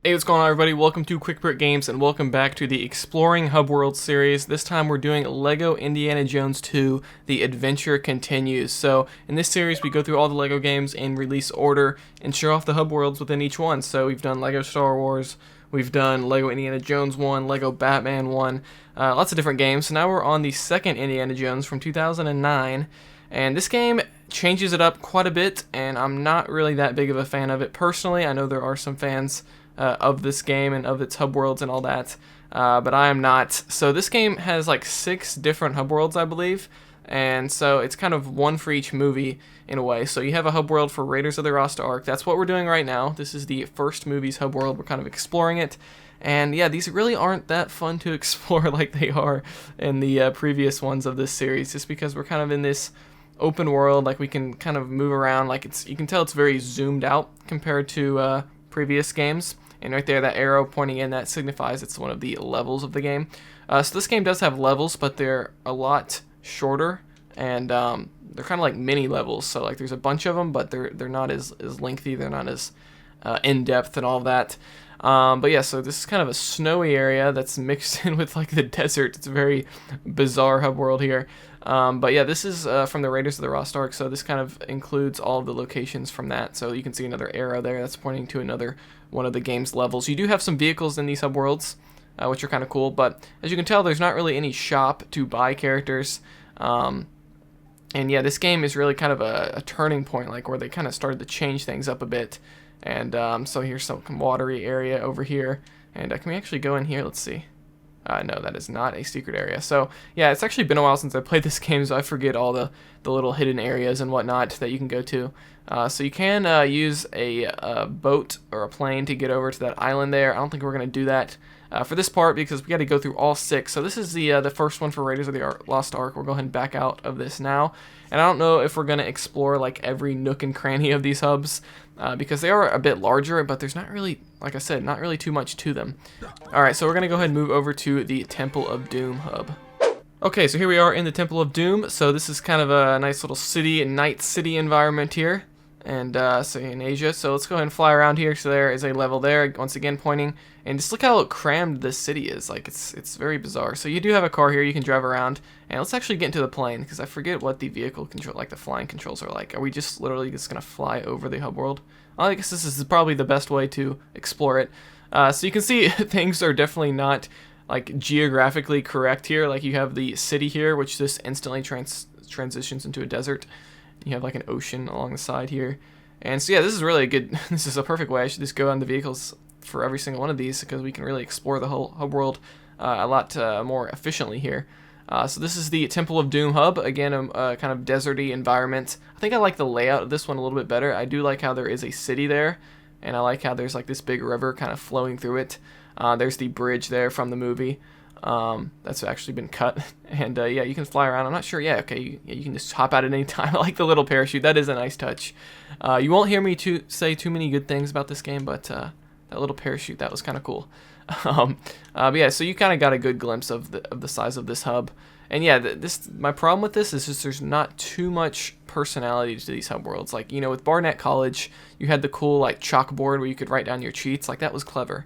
Hey, what's going on, everybody? Welcome to Quick Brick Games, and welcome back to the Exploring Hub World series. This time we're doing LEGO Indiana Jones 2, The Adventure Continues. So, in this series, we go through all the LEGO games in release order and show off the hub worlds within each one. So, we've done LEGO Star Wars, we've done LEGO Indiana Jones 1, LEGO Batman 1, lots of different games. So now we're on the second Indiana Jones from 2009, and this game changes it up quite a bit, and I'm not really that big of a fan of it personally. I know there are some fans of this game and of its hub worlds and all that, but I am not. So this game has like 6 different hub worlds, I believe, and so it's kind of one for each movie in a way. So you have a hub world for Raiders of the Lost Ark. That's what we're doing right now. This is the first movie's hub world. We're kind of exploring it, and yeah, these really aren't that fun to explore like they are in the previous ones of this series, just because we're kind of in this open world. Like, we can kind of move around. Like, you can tell it's very zoomed out compared to previous games. And right there, that arrow pointing in, that signifies it's one of the levels of the game. So this game does have levels, but they're a lot shorter, and they're kind of like mini levels. So like, there's a bunch of them, but they're not as lengthy. They're not as in depth and all of that. But yeah, so this is kind of a snowy area that's mixed in with like the desert. It's a very bizarre hub world here. But yeah, this is from the Raiders of the Lost Ark, so this kind of includes all of the locations from that. So you can see another arrow there that's pointing to another one of the game's levels. You do have some vehicles in these hub worlds, which are kind of cool, but as you can tell, there's not really any shop to buy characters. And yeah, this game is really kind of a turning point, like where they kind of started to change things up a bit. And so here's some watery area over here. And can we actually go in here? Let's see. No, that is not a secret area. So yeah, it's actually been a while since I played this game, so I forget all the little hidden areas and whatnot that you can go to. So you can use a boat or a plane to get over to that island there. I don't think we're going to do that for this part, because we got to go through all 6. So this is the first one for Raiders of the Lost Ark. We'll go ahead and back out of this now. And I don't know if we're going to explore like every nook and cranny of these hubs, because they are a bit larger, but there's not really, like I said, not really too much to them. Alright, so we're going to go ahead and move over to the Temple of Doom hub. Okay, so here we are in the Temple of Doom. So this is kind of a nice little city and night city environment here, and so in Asia. So let's go ahead and fly around here. So there is a level there, once again pointing, and just look how crammed this city is. Like, it's very bizarre. So you do have a car here you can drive around, and let's actually get into the plane, because I forget what the vehicle control, like the flying controls are like. Are we just literally just gonna fly over the hub world? Well, I guess this is probably the best way to explore it. So you can see things are definitely not like geographically correct here. Like, you have the city here, which just instantly transitions into a desert. You have like an ocean along the side here, and so yeah, this is really a good, this is a perfect way. I should just go on the vehicles for every single one of these, because we can really explore the whole hub world a lot more efficiently here. So this is the Temple of Doom hub, again, a kind of deserty environment. I think I like the layout of this one a little bit better. I do like how there is a city there, and I like how there's like this big river kind of flowing through it. There's the bridge there from the movie. That's actually been cut, and yeah, you can fly around. I'm not sure. Yeah, okay, you can just hop out at any time. I like the little parachute. That is a nice touch. You won't hear me say too many good things about this game, but that little parachute, that was kind of cool. But yeah, so you kind of got a good glimpse of the size of this hub. And yeah, my problem with this is just there's not too much personality to these hub worlds. Like, you know, with Barnett College, you had the cool like chalkboard where you could write down your cheats. Like, that was clever.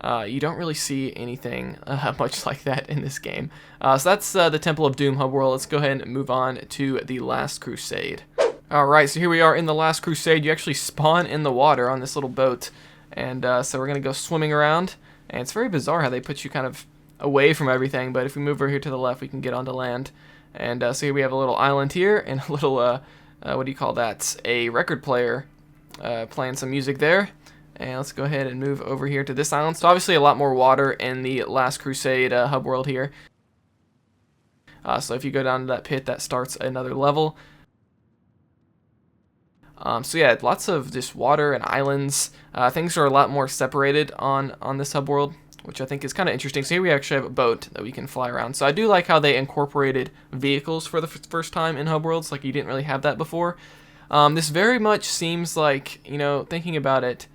You don't really see anything much like that in this game. So that's the Temple of Doom hub world. Let's go ahead and move on to the Last Crusade. Alright, so here we are in the Last Crusade. You actually spawn in the water on this little boat. And so we're going to go swimming around. And it's very bizarre how they put you kind of away from everything. But if we move over here to the left, we can get onto land. And so here we have a little island here, and a little, what do you call that? A record player playing some music there. And let's go ahead and move over here to this island. So obviously a lot more water in the Last Crusade hub world here. So if you go down to that pit, that starts another level. So yeah, lots of just water and islands. Things are a lot more separated on this hub world, which I think is kind of interesting. So here we actually have a boat that we can fly around. So I do like how they incorporated vehicles for the first time in hub worlds. Like, you didn't really have that before. This very much seems like, you know, thinking about it,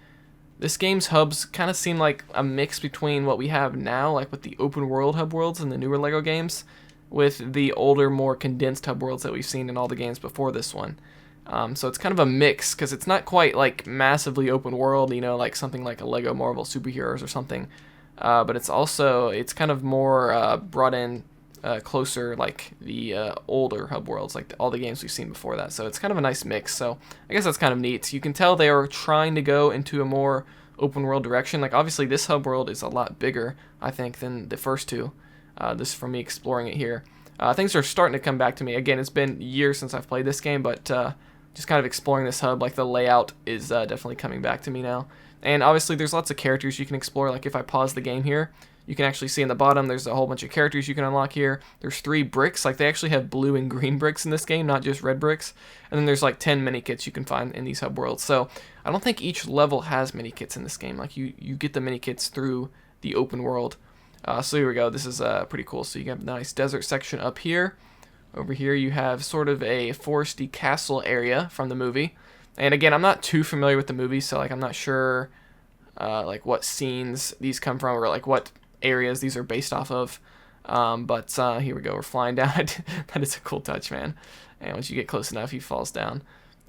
this game's hubs kind of seem like a mix between what we have now, like with the open world hub worlds in the newer LEGO games, with the older, more condensed hub worlds that we've seen in all the games before this one. So it's kind of a mix because it's not quite like massively open world, you know, like something like a Lego Marvel Superheroes or something. But it's kind of more brought in closer like the older hub worlds, like all the games we've seen before that. So it's kind of a nice mix. So I guess that's kind of neat. You can tell they are trying to go into a more open world direction. Like obviously this hub world is a lot bigger, I think, than the first two. This is from me exploring it here. Things are starting to come back to me. Again, it's been years since I've played this game, but just kind of exploring this hub, like the layout is definitely coming back to me now. And obviously there's lots of characters you can explore. Like if I pause the game here, you can actually see in the bottom there's a whole bunch of characters you can unlock here. There's 3 bricks. Like they actually have blue and green bricks in this game, not just red bricks. And then there's like 10 mini kits you can find in these hub worlds. So I don't think each level has mini kits in this game. Like you get the mini kits through the open world. So here we go. This is pretty cool. So you have a nice desert section up here. Over here you have sort of a foresty castle area from the movie. And again, I'm not too familiar with the movie, so like I'm not sure like what scenes these come from or like what areas these are based off of. But here we go. We're flying down. That is a cool touch, man. And once you get close enough, he falls down.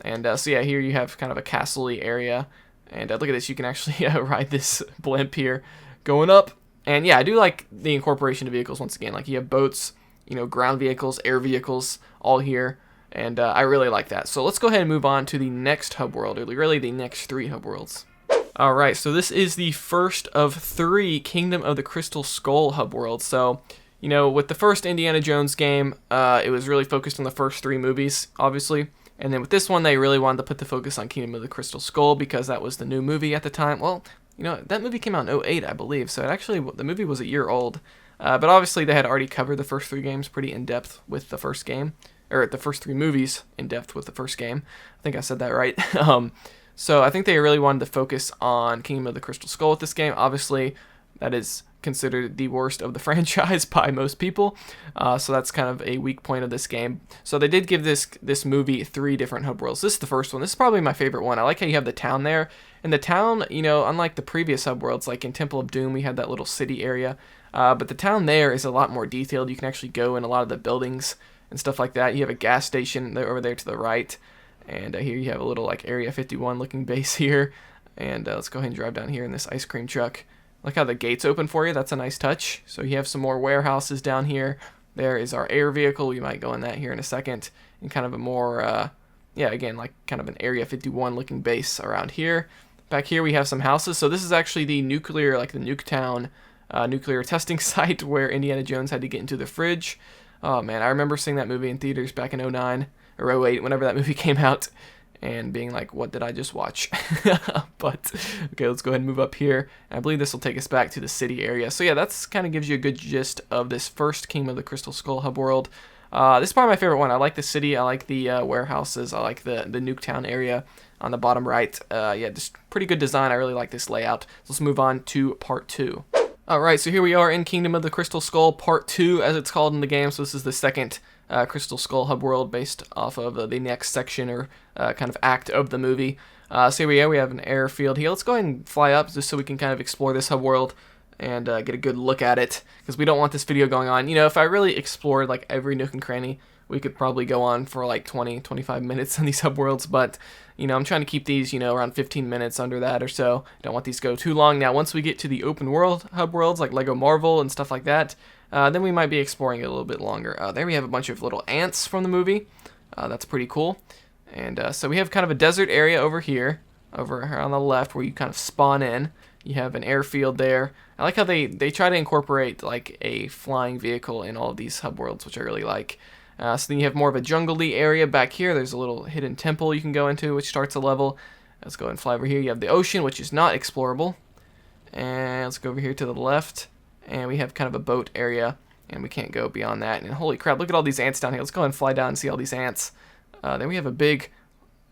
And so yeah, here you have kind of a castle-y area. And look at this. You can actually ride this blimp here going up. And yeah, I do like the incorporation of vehicles once again. Like you have boats, you know, ground vehicles, air vehicles, all here. And I really like that. So let's go ahead and move on to the next hub world, or really the next 3 hub worlds. Alright, so this is the first of 3 Kingdom of the Crystal Skull hub worlds. So, you know, with the first Indiana Jones game, it was really focused on the first 3 movies, obviously. And then with this one, they really wanted to put the focus on Kingdom of the Crystal Skull because that was the new movie at the time. Well, you know, that movie came out in 2008, I believe, so the movie was a year old. But obviously, they had already covered the first 3 games pretty in-depth with the first game, or the first 3 movies in-depth with the first game. I think I said that right. So I think they really wanted to focus on Kingdom of the Crystal Skull with this game. Obviously, that is considered the worst of the franchise by most people. So that's kind of a weak point of this game. So they did give this movie 3 different hub worlds. This is the first one. This is probably my favorite one. I like how you have the town there. And the town, you know, unlike the previous hub worlds, like in Temple of Doom, we had that little city area. But the town there is a lot more detailed. You can actually go in a lot of the buildings and stuff like that. You have a gas station over there to the right. And here you have a little like Area 51 looking base here. And let's go ahead and drive down here in this ice cream truck. Look how the gates open for you. That's a nice touch. So you have some more warehouses down here. There is our air vehicle. We might go in that here in a second. And kind of a more, yeah, again, like kind of an Area 51 looking base around here. Back here we have some houses. So this is actually the nuclear, like the Nuketown nuclear testing site where Indiana Jones had to get into the fridge. Oh man, I remember seeing that movie in theaters back in 2009 or 2008, whenever that movie came out, and being like, what did I just watch? But, okay, let's go ahead and move up here. I believe this will take us back to the city area. So yeah, that's kind of gives you a good gist of this first Kingdom of the Crystal Skull hub world. This is probably my favorite one. I like the city, I like the warehouses, I like the Nuketown area on the bottom right. Yeah, just pretty good design. I really like this layout. So let's move on to part 2. Alright, so here we are in Kingdom of the Crystal Skull Part 2, as it's called in the game. So this is the second Crystal Skull hub world based off of the next section or kind of act of the movie. So here we have an airfield here. Let's go ahead and fly up just so we can kind of explore this hub world and get a good look at it, because we don't want this video going on. You know, if I really explored like every nook and cranny, we could probably go on for like 20-25 minutes on these hub worlds, but you know, I'm trying to keep these, you know, around 15 minutes, under that or so. I don't want these to go too long. Now, once we get to the open world hub worlds like Lego Marvel and stuff like that, then we might be exploring it a little bit longer. There we have a bunch of little ants from the movie. That's pretty cool. And so we have kind of a desert area over here, over on the left, where you kind of spawn in. You have an airfield there. I like how they try to incorporate like a flying vehicle in all of these hub worlds, which I really like. So then you have more of a jungle-y area back here. There's a little hidden temple you can go into, which starts a level. Let's go and fly over here. You have the ocean, which is not explorable. And let's go over here to the left. And we have kind of a boat area, and we can't go beyond that. And holy crap, look at all these ants down here. Let's go and fly down and see all these ants. Then we have a big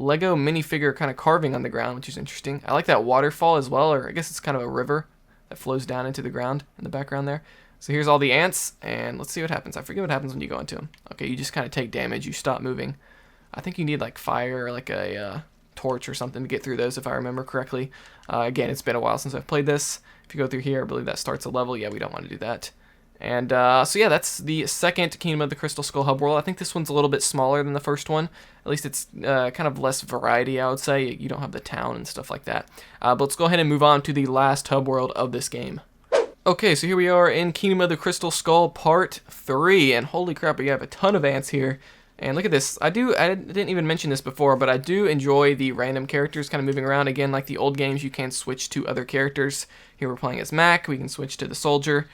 Lego minifigure kind of carving on the ground, which is interesting. I like that waterfall as well, or I guess it's kind of a river that flows down into the ground in the background there. So here's all the ants, and let's see what happens. I forget what happens when you go into them. Okay, you just kind of take damage. You stop moving. I think you need like fire or like a torch or something to get through those, if I remember correctly. Again, it's been a while since I've played this. If you go through here, I believe that starts a level. Yeah, we don't want to do that. And so yeah, that's the second Kingdom of the Crystal Skull hub world. I think this one's a little bit smaller than the first one. At least it's kind of less variety, I would say. You don't have the town and stuff like that. But let's go ahead and move on to the last hub world of this game. Okay, so here we are in Kingdom of the Crystal Skull Part 3, and holy crap, we have a ton of ants here. And look at this. I didn't even mention this before, but I do enjoy the random characters kind of moving around. Again, like the old games, you can switch to other characters. Here we're playing as Mac. We can switch to the soldier.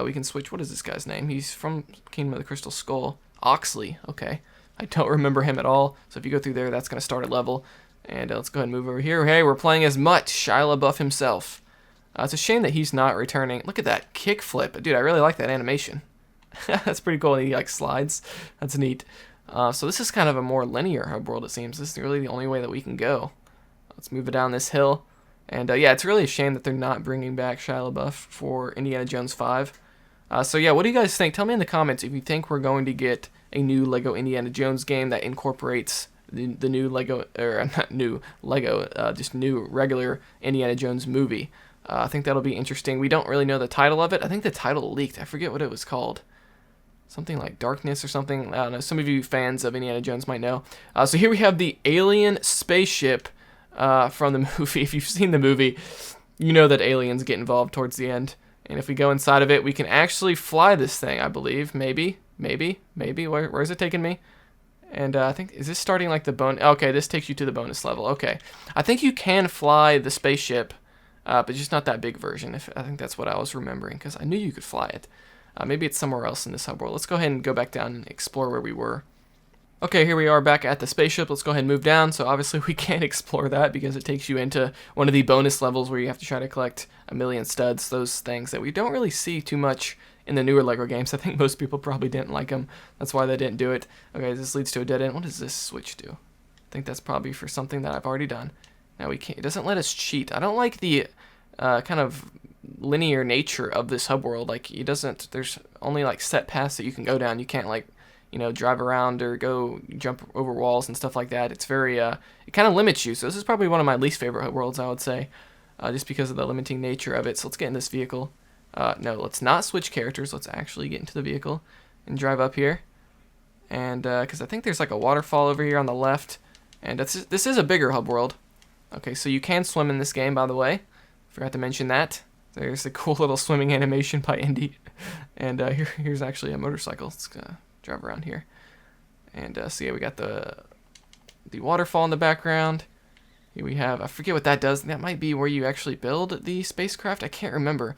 We can switch, what is this guy's name? He's from Kingdom of the Crystal Skull. Oxley, okay. I don't remember him at all, so if you go through there, that's going to start a level. And let's go ahead and move over here. Hey, we're playing as Mutt, Shia LaBeouf himself. It's a shame that he's not returning. Look at that kickflip. Dude, I really like that animation. That's pretty cool. He like slides. That's neat. So this is kind of a more linear hub world, it seems. This is really the only way that we can go. Let's move it down this hill. And yeah, it's really a shame that they're not bringing back Shia LaBeouf for Indiana Jones 5. So yeah, what do you guys think? Tell me in the comments if you think we're going to get a new Lego Indiana Jones game that incorporates the new Lego, or not new Lego, just new regular Indiana Jones movie. I think that'll be interesting. We don't really know the title of it. I think the title leaked. I forget what it was called. Something like Darkness or something. I don't know. Some of you fans of Indiana Jones might know. So here we have the alien spaceship from the movie. If you've seen the movie, you know that aliens get involved towards the end. And if we go inside of it, we can actually fly this thing, I believe. Maybe. Where is it taking me? And I think, is this starting like the bonus? Okay, this takes you to the bonus level. Okay. I think you can fly the spaceship, but just not that big version. I think that's what I was remembering, because I knew you could fly it. Maybe it's somewhere else in this hub world. Let's go ahead and go back down and explore where we were. Okay, here we are back at the spaceship. Let's go ahead and move down. So obviously we can't explore that because it takes you into one of the bonus levels where you have to try to collect 1,000,000 studs, those things that we don't really see too much in the newer Lego games. I think most people probably didn't like them. That's why they didn't do it. Okay, this leads to a dead end. What does this switch do? I think that's probably for something that I've already done. Now we can't, it doesn't let us cheat. I don't like the kind of linear nature of this hub world. Like, it doesn't, there's only like set paths that you can go down. You can't like, you know, drive around or go jump over walls and stuff like that. It's very, it kind of limits you. So this is probably one of my least favorite hub worlds, I would say, just because of the limiting nature of it. So let's get in this vehicle. No, let's not switch characters. Let's actually get into the vehicle and drive up here. And, because I think there's like a waterfall over here on the left. And this is a bigger hub world. Okay, so you can swim in this game, by the way. Forgot to mention that. There's a cool little swimming animation by Indy. And here's actually a motorcycle. Let's drive around here. And so yeah, we got the waterfall in the background. Here we have, I forget what that does. That might be where you actually build the spacecraft. I can't remember.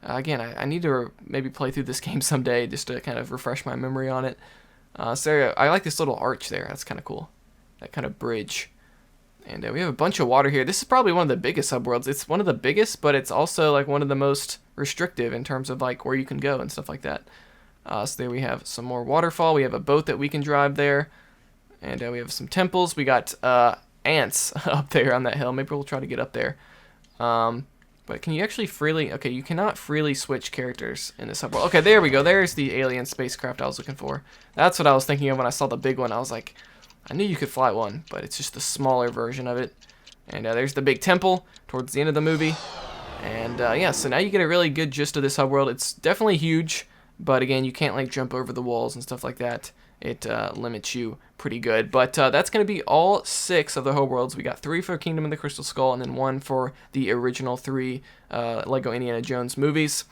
Again, I need to maybe play through this game someday just to kind of refresh my memory on it. So I like this little arch there. That's kind of cool. That kind of bridge. And we have a bunch of water here. This is probably one of the biggest subworlds. It's one of the biggest, but it's also like one of the most restrictive in terms of like where you can go and stuff like that. So there we have some more waterfall. We have a boat that we can drive there. And we have some temples. We got ants up there on that hill. Maybe we'll try to get up there. But can you actually freely... Okay, you cannot freely switch characters in this subworld. Okay, there we go. There's the alien spacecraft I was looking for. That's what I was thinking of when I saw the big one. I was like, I knew you could fly one, but it's just the smaller version of it. And there's the big temple towards the end of the movie. And yeah, so now you get a really good gist of this hub world. It's definitely huge, but again, you can't like jump over the walls and stuff like that. It limits you pretty good. But that's going to be all 6 of the hub worlds. We got 3 for Kingdom of the Crystal Skull, and then 1 for the original 3 Lego Indiana Jones movies.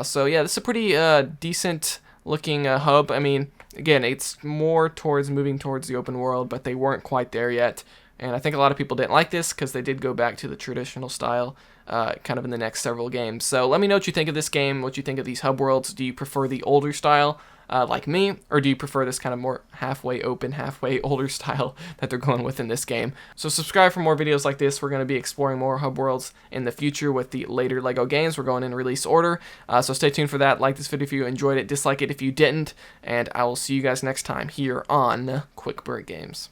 So yeah, this is a pretty decent looking hub. I mean, again, it's more towards moving towards the open world, but they weren't quite there yet. And I think a lot of people didn't like this because they did go back to the traditional style kind of in the next several games. So let me know what you think of this game, what you think of these hub worlds. Do you prefer the older style like me, or do you prefer this kind of more halfway open, halfway older style that they're going with in this game? So subscribe for more videos like this. We're going to be exploring more hub worlds in the future with the later Lego games. We're going in release order, so stay tuned for that. Like this video if you enjoyed it, dislike it if you didn't, and I will see you guys next time here on Quick Break Games.